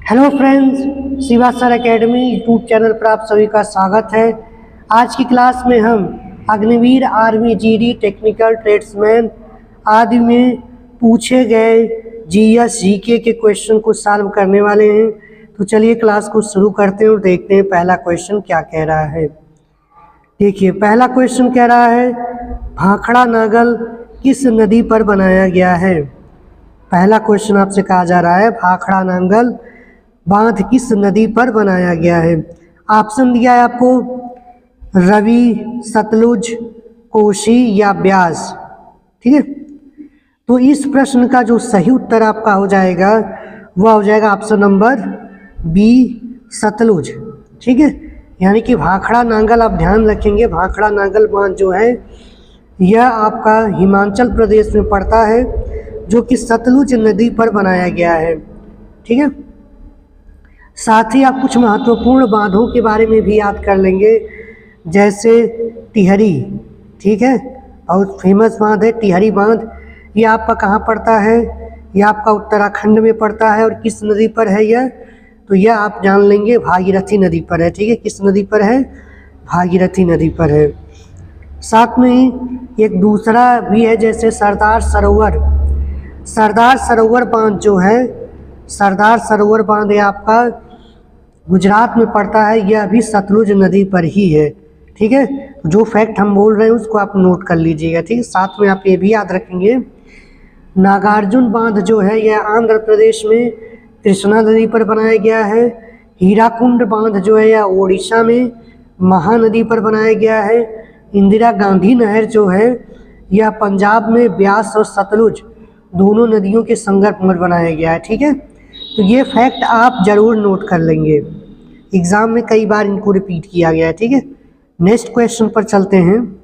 Hello friends, Shiva sir academy YouTube channel पर आप सभी का स्वागत है। आज की क्लास में हम Agniveer, army, GD, technical, tradesman आदि में पूछे गए जीएस जीके के क्वेश्चन को सॉल्व करने वाले हैं। तो चलिए क्लास को शुरू करते हैं और देखते हैं पहला क्वेश्चन क्या कह रहा है। देखिए, पहला क्वेश्चन कह रहा है भाखड़ा नागल किस नदी पर बनाया गया है। पहला क्वेश्चन आपसे कहा जा रहा है भाखड़ा नांगल बांध किस नदी पर बनाया गया है। ऑप्शन दिया है आपको रवि, सतलुज, कोसी या ब्यास। ठीक है, तो इस प्रश्न का जो सही उत्तर आपका हो जाएगा वह हो जाएगा ऑप्शन नंबर बी, सतलुज। ठीक है, यानी कि भाखड़ा नांगल, आप ध्यान रखेंगे भाखड़ा नांगल बांध जो है यह आपका हिमाचल प्रदेश में पड़ता है, जो कि सतलुज नदी पर बनाया गया है। ठीक है, साथ ही आप कुछ महत्वपूर्ण बांधों के बारे में भी याद कर लेंगे, जैसे टिहरी। ठीक है, और फेमस बांध है टिहरी बांध। ये आपका कहाँ पड़ता है, यह आपका उत्तराखंड में पड़ता है। और किस नदी पर है यह, तो यह आप जान लेंगे भागीरथी नदी पर है। ठीक है, किस नदी पर है, भागीरथी नदी पर है। साथ में ही एक दूसरा भी है, जैसे सरदार सरोवर। सरदार सरोवर बांध जो है, सरदार सरोवर बांध ये आपका गुजरात में पड़ता है, यह भी सतलुज नदी पर ही है। ठीक है, जो फैक्ट हम बोल रहे हैं उसको आप नोट कर लीजिएगा। ठीक है, साथ में आप ये भी याद रखेंगे नागार्जुन बांध जो है यह आंध्र प्रदेश में कृष्णा नदी पर बनाया गया है। हीराकुंड बांध जो है यह ओडिशा में महानदी पर बनाया गया है। इंदिरा गांधी नहर जो है यह पंजाब में ब्यास और सतलुज दोनों नदियों के संगम पर बनाया गया है। ठीक है, तो ये फैक्ट आप जरूर नोट कर लेंगे, एग्जाम में कई बार इनको रिपीट किया गया है। ठीक है, नेक्स्ट क्वेश्चन पर चलते हैं।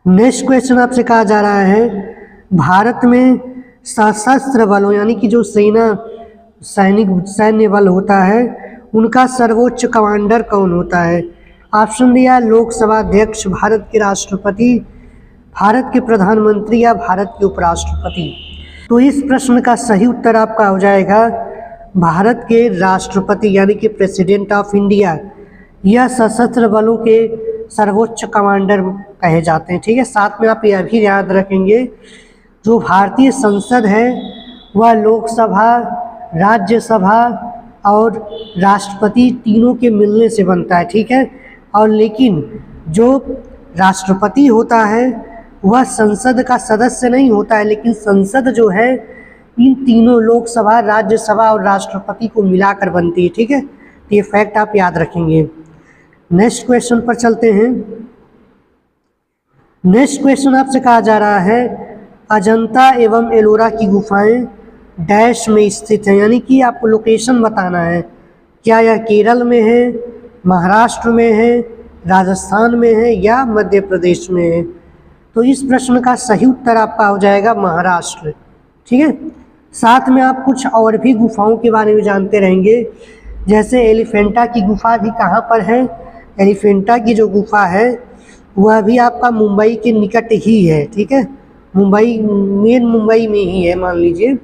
नेक्स्ट क्वेश्चन आपसे कहा जा रहा है भारत में सशस्त्र बलों यानी कि जो सैन्य बल होता है उनका सर्वोच्च कमांडर कौन होता है। ऑप्शन दिया लोकसभा अध्यक्ष, भारत के राष्ट्रपति, भारत के प्रधानमंत्री या भारत के उपराष्ट्रपति। तो इस प्रश्न का सही उत्तर आपका हो जाएगा भारत के राष्ट्रपति यानी कि प्रेसिडेंट ऑफ इंडिया। यह सशस्त्र बलों के सर्वोच्च कमांडर कहे जाते हैं। ठीक है, साथ में आप यह भी याद रखेंगे जो भारतीय संसद है वह लोकसभा, राज्यसभा और राष्ट्रपति तीनों के मिलने से बनता है। ठीक है, और लेकिन जो राष्ट्रपति होता है वह संसद का सदस्य नहीं होता है, लेकिन संसद जो है इन तीनों लोकसभा, राज्यसभा और राष्ट्रपति को मिलाकर बनती है। ठीक है, तो ये फैक्ट आप याद रखेंगे। नेक्स्ट क्वेश्चन पर चलते हैं। नेक्स्ट क्वेश्चन आपसे कहा जा रहा है अजंता एवं एलोरा की गुफाएं डैश में स्थित हैं, यानी कि आपको लोकेशन बताना है। क्या यह केरल में है, महाराष्ट्र में है, राजस्थान में है या मध्य प्रदेश में है। तो इस प्रश्न का सही उत्तर आपका हो जाएगा महाराष्ट्र। ठीक है, साथ में आप कुछ और भी गुफाओं के बारे में जानते रहेंगे, जैसे एलिफेंटा की गुफा भी कहाँ पर है। एलिफेंटा की जो गुफा है वह भी आपका मुंबई के निकट ही है। ठीक है, मुंबई में ही है मान लीजिए।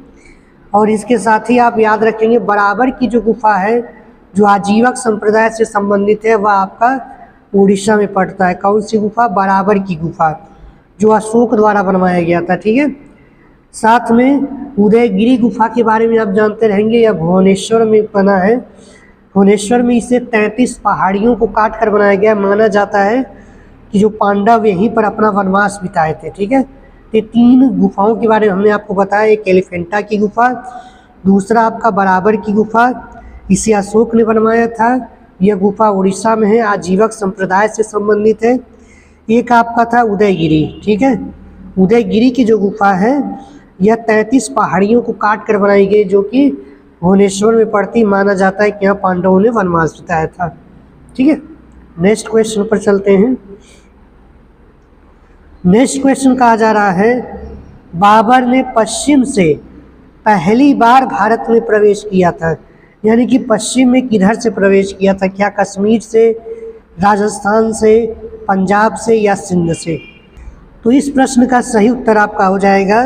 और इसके साथ ही आप याद रखेंगे बराबर की जो गुफा है जो आजीवक संप्रदाय से संबंधित है वह आपका उड़ीसा में पड़ता है। कौन सी गुफा, बराबर की गुफा, जो अशोक द्वारा बनवाया गया था। ठीक है, साथ में उदयगिरी गुफा के बारे में आप जानते रहेंगे, यह भुवनेश्वर में बना है। भुवनेश्वर में इसे 33 पहाड़ियों को काट कर बनाया गया। माना जाता है कि जो पांडव यहीं पर अपना वनवास बिताए थे। ठीक है, तो 3 गुफाओं के बारे में हमने आपको बताया। एक एलिफेंटा की गुफा, दूसरा आपका बराबर की गुफा, इसे अशोक ने बनवाया था। यह गुफा उड़ीसा में है, आजीवक संप्रदाय से संबंधित है। एक आपका था उदयगिरी। ठीक है, उदयगिरी की जो गुफा है यह 33 पहाड़ियों को काट कर बनाई गई, जो कि भुवनेश्वर में पड़ती। माना जाता है कि यहाँ पांडवों ने वनवास बिताया था। ठीक है, नेक्स्ट क्वेश्चन पर चलते हैं। नेक्स्ट क्वेश्चन कहा जा रहा है बाबर ने पश्चिम से पहली बार भारत में प्रवेश किया था, यानी कि पश्चिम में किधर से प्रवेश किया था। क्या कश्मीर से, राजस्थान से, पंजाब से या सिंध से। तो इस प्रश्न का सही उत्तर आपका हो जाएगा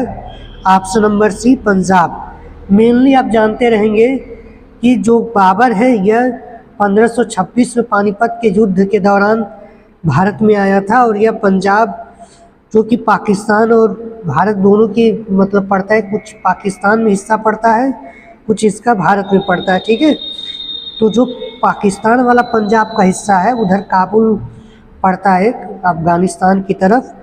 option number C, Punjab. Mainly आप जानते रहेंगे कि जो बाबर है यह 1526 में पानीपत के युद्ध के दौरान भारत में आया था, और यह पंजाब जो कि पाकिस्तान और भारत दोनों के मतलब पड़ता है, कुछ पाकिस्तान में हिस्सा पड़ता है, कुछ इसका भारत में पड़ता है। ठीक है, तो जो पाकिस्तान वाला पंजाब का हिस्सा है उधर काबुल पड़ता है अफ़गानिस्तान की तरफ,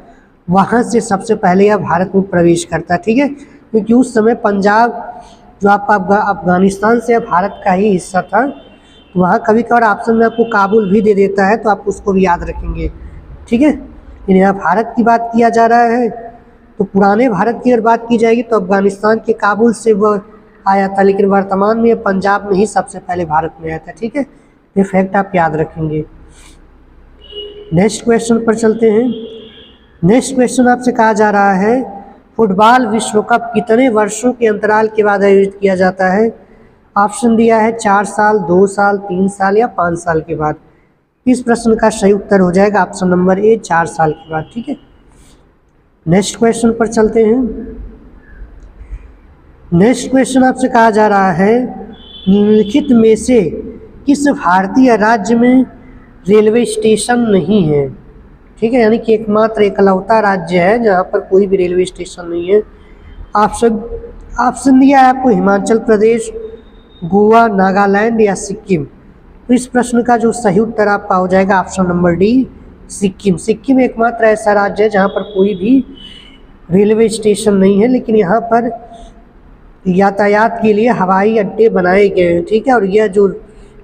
वहाँ से सबसे पहले यह भारत में प्रवेश करता है। ठीक है, क्योंकि उस समय पंजाब जो आपका अफ़गानिस्तान से भारत का ही हिस्सा था, तो वहाँ कभी कभार ऑप्शन में आपको काबुल भी दे देता है, तो आप उसको भी याद रखेंगे। ठीक है, यहाँ भारत की बात किया जा रहा है, तो पुराने भारत की अगर बात की जाएगी तो अफ़गानिस्तान के काबुल से वह आया था, लेकिन वर्तमान में पंजाब में ही सबसे पहले भारत में आया था। ठीक है, ये फैक्ट आप याद रखेंगे। नेक्स्ट क्वेश्चन पर चलते हैं। नेक्स्ट क्वेश्चन आपसे कहा जा रहा है, फुटबॉल विश्व कप कितने वर्षों के अंतराल के बाद आयोजित किया जाता है? ऑप्शन दिया है 4 साल, 2 साल, 3 साल या 5 साल के बाद। इस प्रश्न का सही उत्तर हो जाएगा ऑप्शन नंबर ए, 4 साल के बाद। ठीक है, नेक्स्ट क्वेश्चन पर चलते हैं। नेक्स्ट क्वेश्चन आपसे कहा जा रहा है, निम्नलिखित में से किस भारतीय राज्य में रेलवे स्टेशन नहीं है? ठीक है, यानी कि एकमात्र एकलौता राज्य है जहाँ पर कोई भी रेलवे स्टेशन नहीं है। ऑप्शन दिया है आपको हिमाचल प्रदेश, गोवा, नागालैंड या सिक्किम। तो इस प्रश्न का जो सही उत्तर आपका हो जाएगा option number D, Sikkim. Sikkim एकमात्र ऐसा राज्य है जहाँ पर कोई भी रेलवे स्टेशन नहीं है, लेकिन यहाँ पर यातायात के लिए हवाई अड्डे बनाए गए हैं। ठीक है, और यह जो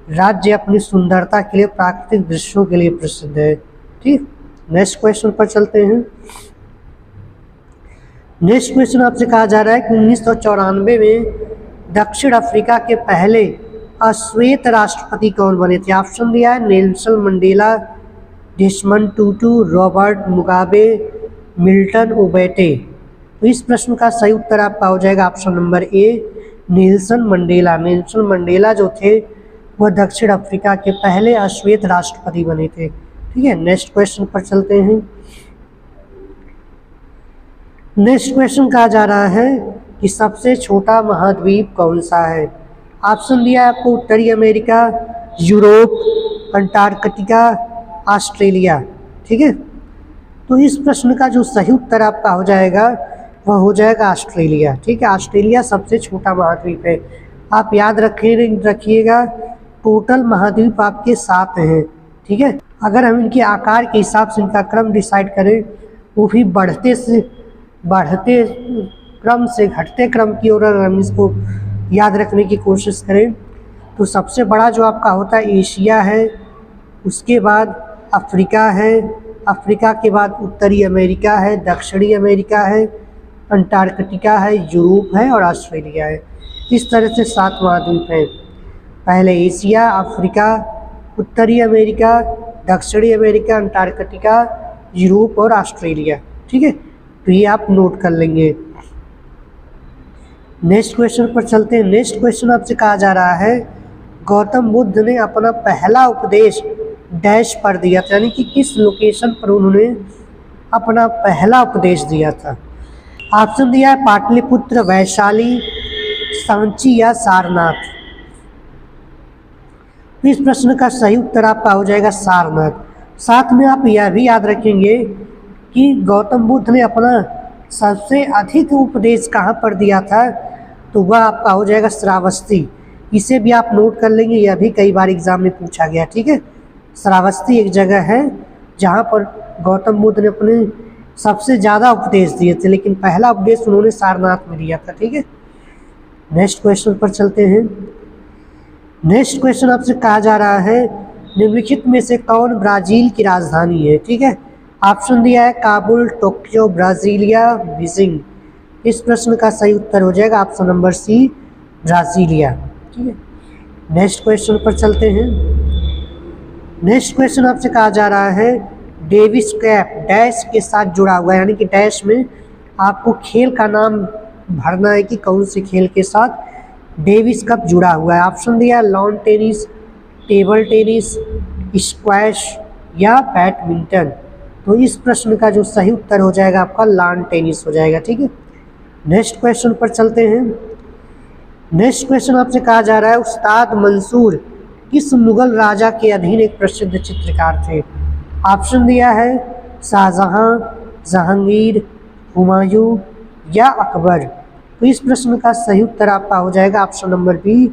राज्य अपनी सुंदरता के लिए, प्राकृतिक दृश्यों के लिए प्रसिद्ध है। ठीक, नेक्स्ट क्वेश्चन पर चलते हैं। नेक्स्ट क्वेश्चन आपसे कहा जा रहा है कि 1994 में दक्षिण अफ्रीका के पहले अश्वेत राष्ट्रपति कौन बने थे? ऑप्शन दिया है Nelson Mandela, Desmond Tutu, Robert Mugabe, Milton Obote. तो इस प्रश्न का सही उत्तर आपका हो जाएगा option number A, Nelson Mandela. Nelson Mandela जो थे वह दक्षिण अफ्रीका के पहले अश्वेत राष्ट्रपति बने थे। ठीक है, नेक्स्ट क्वेश्चन पर चलते हैं। नेक्स्ट क्वेश्चन कहा जा रहा है कि सबसे छोटा महाद्वीप कौन सा है? ऑप्शन दिया है आपको उत्तरी अमेरिका, यूरोप, अंटार्कटिका, ऑस्ट्रेलिया। ठीक है, तो इस प्रश्न का जो सही उत्तर आपका हो जाएगा वह हो जाएगा ऑस्ट्रेलिया। ठीक है, ऑस्ट्रेलिया सबसे छोटा महाद्वीप है। आप याद रखिएगा टोटल महाद्वीप आपके 7 हैं। ठीक है, अगर हम इनके आकार के हिसाब से इनका क्रम डिसाइड करें, वो भी बढ़ते क्रम से घटते क्रम की ओर अगर हम इसको याद रखने की कोशिश करें, तो सबसे बड़ा जो आपका होता है एशिया है, उसके बाद अफ्रीका है, अफ्रीका के बाद उत्तरी अमेरिका है, दक्षिणी अमेरिका है, अंटार्कटिका है, यूरोप है और ऑस्ट्रेलिया है। इस तरह से 7 महाद्वीप हैं। पहले एशिया, अफ्रीका, उत्तरी अमेरिका, दक्षिणी अमेरिका, अंटार्कटिका, यूरोप और ऑस्ट्रेलिया। ठीक है, तो ये आप नोट कर लेंगे। नेक्स्ट क्वेश्चन पर चलते हैं। नेक्स्ट क्वेश्चन आपसे कहा जा रहा है, गौतम बुद्ध ने अपना पहला उपदेश डैश पर दिया था, यानी कि किस लोकेशन पर उन्होंने अपना पहला उपदेश दिया था? ऑप्शन दिया है पाटलिपुत्र, वैशाली, सांची या सारनाथ। इस प्रश्न का सही उत्तर आपका हो जाएगा सारनाथ। साथ में आप यह भी याद रखेंगे कि गौतम बुद्ध ने अपना सबसे अधिक उपदेश कहाँ पर दिया था, तो वह आपका हो जाएगा श्रावस्ती। इसे भी आप नोट कर लेंगे, यह भी कई बार एग्जाम में पूछा गया। ठीक है, श्रावस्ती एक जगह है जहाँ पर गौतम बुद्ध ने अपने सबसे ज़्यादा उपदेश दिए थे, लेकिन पहला उपदेश उन्होंने सारनाथ में दिया था। ठीक है, नेक्स्ट क्वेश्चन पर चलते हैं। नेक्स्ट क्वेश्चन आपसे कहा जा रहा है, निम्नलिखित में से कौन ब्राज़ील की राजधानी है? ठीक है, ऑप्शन दिया है काबुल, टोक्यो, ब्राज़ीलिया, बीजिंग। इस प्रश्न का सही उत्तर हो जाएगा ऑप्शन नंबर सी, ब्राज़ीलिया। ठीक है, नेक्स्ट क्वेश्चन पर चलते हैं। नेक्स्ट क्वेश्चन आपसे कहा जा रहा है, डेविस कप डैश के साथ जुड़ा हुआ है, यानी कि डैश में आपको खेल का नाम भरना है कि कौन से खेल के साथ डेविस कप जुड़ा हुआ है। ऑप्शन दिया lawn tennis, table tennis, squash या बैडमिंटन। तो इस प्रश्न का जो सही उत्तर हो जाएगा आपका लॉन टेनिस हो जाएगा। ठीक है, नेक्स्ट क्वेश्चन पर चलते हैं। नेक्स्ट क्वेश्चन आपसे कहा जा रहा है उस्ताद मंसूर किस मुगल राजा के अधीन एक प्रसिद्ध चित्रकार थे। ऑप्शन दिया है शाहजहां, जहांगीर, हुमायूं या अकबर। तो इस प्रश्न का सही उत्तर आपका हो जाएगा ऑप्शन नंबर बी,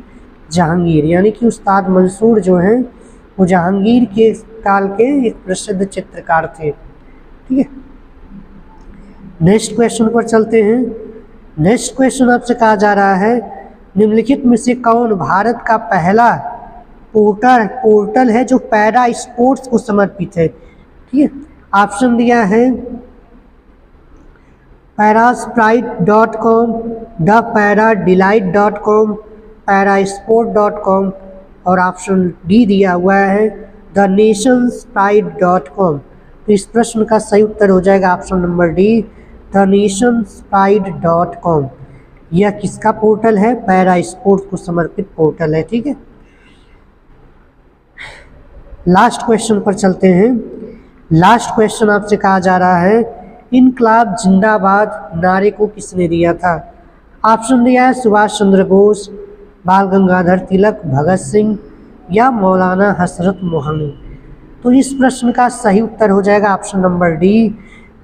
जहांगीर। यानी कि उस्ताद मंसूर जो हैं वो जहांगीर के काल के एक प्रसिद्ध चित्रकार थे। ठीक है, नेक्स्ट क्वेश्चन पर चलते हैं। नेक्स्ट क्वेश्चन आपसे कहा जा रहा है निम्नलिखित में से कौन भारत का पहला पोर्टल है जो पैरा स्पोर्ट्स को समर्पित है। ठीक है, ऑप्शन दिया है parasprite.com, द paradelight.com, parasport.com और ऑप्शन डी दिया हुआ है द nationspride.com। तो इस प्रश्न का सही उत्तर हो जाएगा option number D, the nationspride.com। यह किसका पोर्टल है? पैरा स्पोर्ट्स को समर्पित पोर्टल है। ठीक है, लास्ट क्वेश्चन पर चलते हैं। लास्ट क्वेश्चन आपसे कहा जा रहा है इनकलाब जिंदाबाद नारे को किसने दिया था। ऑप्शन दिया है सुभाष चंद्र बोस, बाल गंगाधर तिलक, भगत सिंह या मौलाना हसरत मोहनी। तो इस प्रश्न का सही उत्तर हो जाएगा ऑप्शन नंबर डी,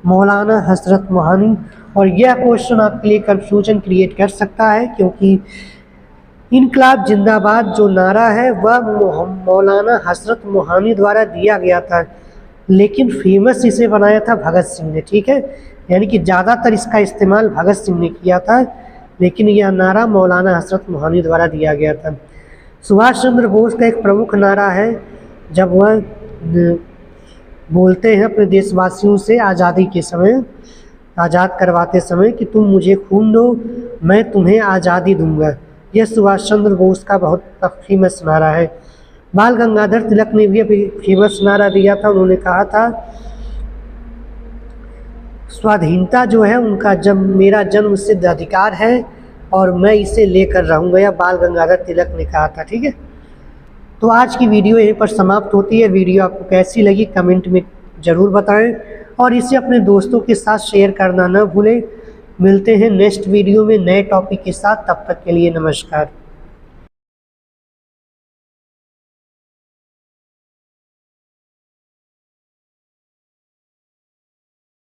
मौलाना हसरत मोहनी। और यह क्वेश्चन आपके लिए कंफ्यूजन क्रिएट कर सकता है क्योंकि इनकलाब जिंदाबाद जो नारा है वह मौलाना हसरत मोहनी द्वारा दिया गया था, लेकिन फेमस इसे बनाया था भगत सिंह ने। ठीक है, यानी कि ज़्यादातर इसका इस्तेमाल भगत सिंह ने किया था, लेकिन यह नारा मौलाना हसरत मोहनी द्वारा दिया गया था। सुभाष चंद्र बोस का एक प्रमुख नारा है जब वह बोलते हैं अपने देशवासियों से आज़ादी के समय, आज़ाद करवाते समय कि तुम मुझे खून दो मैं तुम्हें आज़ादी दूंगा। यह सुभाष चंद्र बोस का बहुत फेमस नारा है। बाल गंगाधर तिलक ने भी अभी फेमस नारा दिया था। उन्होंने कहा था स्वाधीनता जो है उनका मेरा जन्म सिद्ध अधिकार है और मैं इसे लेकर रहूँगा, यह बाल गंगाधर तिलक ने कहा था। ठीक है, तो आज की वीडियो यहीं पर समाप्त होती है। वीडियो आपको कैसी लगी कमेंट में ज़रूर बताएं और इसे अपने दोस्तों के साथ शेयर करना न भूलें। मिलते हैं नेक्स्ट वीडियो में नए टॉपिक के साथ, तब तक के लिए नमस्कार।